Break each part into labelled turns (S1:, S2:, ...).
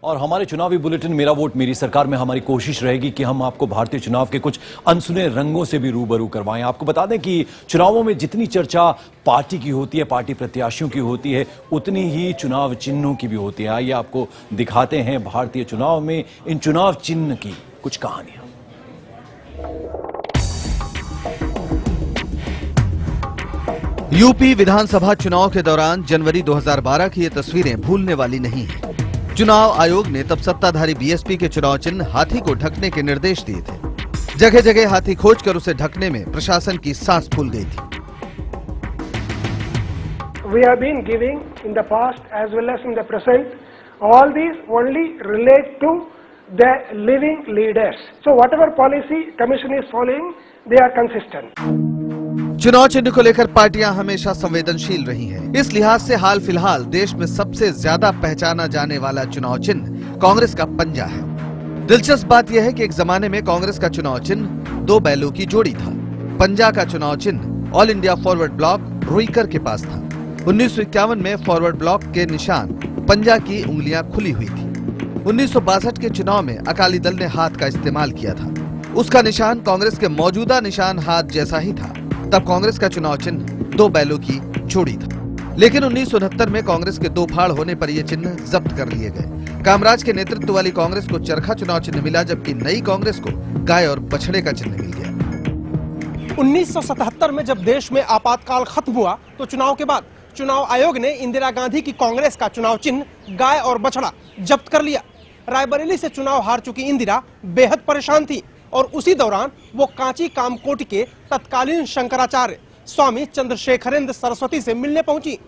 S1: और हमारे चुनावी बुलेटिन मेरा वोट मेरी सरकार में हमारी कोशिश रहेगी कि हम आपको भारतीय चुनाव के कुछ अनसुने रंगों से भी रूबरू करवाएं। आपको बता दें कि चुनावों में जितनी चर्चा पार्टी की होती है, पार्टी प्रत्याशियों की होती है, उतनी ही चुनाव चिन्हों की भी होती है। आइए आपको दिखाते हैं भारतीय चुनाव में इन चुनाव चिन्ह की कुछ कहानियां।
S2: यूपी विधानसभा चुनाव के दौरान जनवरी 2012 की ये तस्वीरें भूलने वाली नहीं है। चुनाव आयोग ने तब सत्ताधारी बीएसपी के चुनाव चिन्ह हाथी को ढकने के निर्देश दिए थे। जगह जगह हाथी खोजकर उसे ढकने में प्रशासन की सांस फूल गई थी।
S3: We have been giving in the past as well as in the present, all these only relate to the living leaders. So whatever policy commission is following, they are consistent.
S2: चुनाव चिन्ह को लेकर पार्टियां हमेशा संवेदनशील रही हैं। इस लिहाज से हाल फिलहाल देश में सबसे ज्यादा पहचाना जाने वाला चुनाव चिन्ह कांग्रेस का पंजा है। दिलचस्प बात यह है कि एक जमाने में कांग्रेस का चुनाव चिन्ह 2 बैलों की जोड़ी था। पंजा का चुनाव चिन्ह all India forward block Ruikar के पास था। 1951 में फॉरवर्ड ब्लॉक के निशान पंजा की उंगलियां खुली हुई थी। 1962 के चुनाव में अकाली दल ने हाथ का इस्तेमाल किया था। उसका निशान कांग्रेस के मौजूदा निशान हाथ जैसा ही था। तब कांग्रेस का चुनाव चिन्ह 2 बैलों की जोड़ी था। लेकिन 1969 में कांग्रेस के 2 फाड़ होने पर ये चिन्ह जब्त कर लिए गए। कामराज के नेतृत्व वाली कांग्रेस को चरखा चुनाव चिन्ह मिला, जबकि नई कांग्रेस को गाय और बछड़े का चिन्ह मिल गया।
S4: 1977 में जब देश में आपातकाल खत्म हुआ तो चुनाव के बाद चुनाव आयोग ने इंदिरा गांधी की कांग्रेस का चुनाव चिन्ह गाय और बछड़ा जब्त कर लिया। रायबरेली से चुनाव हार चुकी इंदिरा बेहद परेशान थी और उसी दौरान वो कांची कामकोटि के तत्कालीन शंकराचार्य स्वामी चंद्रशेखरेंद्र सरस्वती से मिलने पहुंची।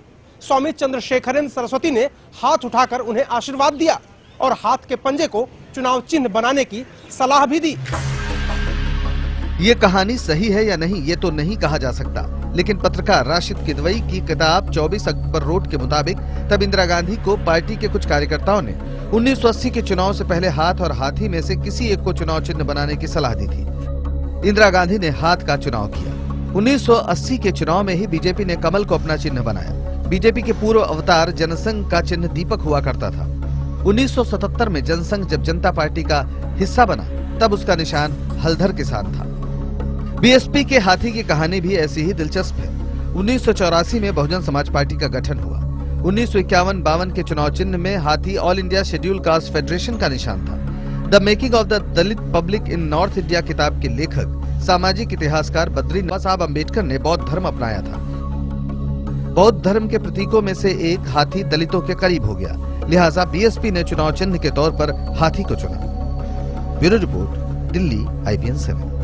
S4: स्वामी चंद्रशेखरेंद्र सरस्वती ने हाथ उठाकर उन्हें आशीर्वाद दिया और हाथ के पंजे को चुनाव चिन्ह बनाने की सलाह भी दी।
S2: ये कहानी सही है या नहीं ये तो नहीं कहा जा सकता, लेकिन पत्रकार राशिद किदवई की किताब 24 अक्टूबर रोड के मुताबिक तब इंदिरा गांधी को पार्टी के कुछ कार्यकर्ताओं ने 1980 के चुनाव से पहले हाथ और हाथी में से किसी एक को चुनाव चिन्ह बनाने की सलाह दी थी। इंदिरा गांधी ने हाथ का चुनाव किया। 1980 के चुनाव में ही बीजेपी ने कमल को अपना चिन्ह बनाया। बीजेपी के पूर्व अवतार जनसंघ का चिन्ह दीपक हुआ करता था। 1977 में जनसंघ जब जनता पार्टी का हिस्सा बना तब उसका निशान हलधर के साथ था। बीएसपी के हाथी की कहानी भी ऐसी ही दिलचस्प है। 1984 में बहुजन समाज पार्टी का गठन हुआ। 1951-52 के चुनाव चिन्ह में हाथी all India schedule caste federation का निशान था। The making of the Dalit public in north India किताब के लेखक सामाजिक इतिहासकार बद्री साहब अम्बेडकर ने बौद्ध धर्म अपनाया था। बौद्ध धर्म के प्रतीकों में से एक हाथी दलितों के करीब हो गया, लिहाजा बीएसपी ने चुनाव चिन्ह के तौर पर हाथी को चुना। Bureau report, Delhi, IBN 7।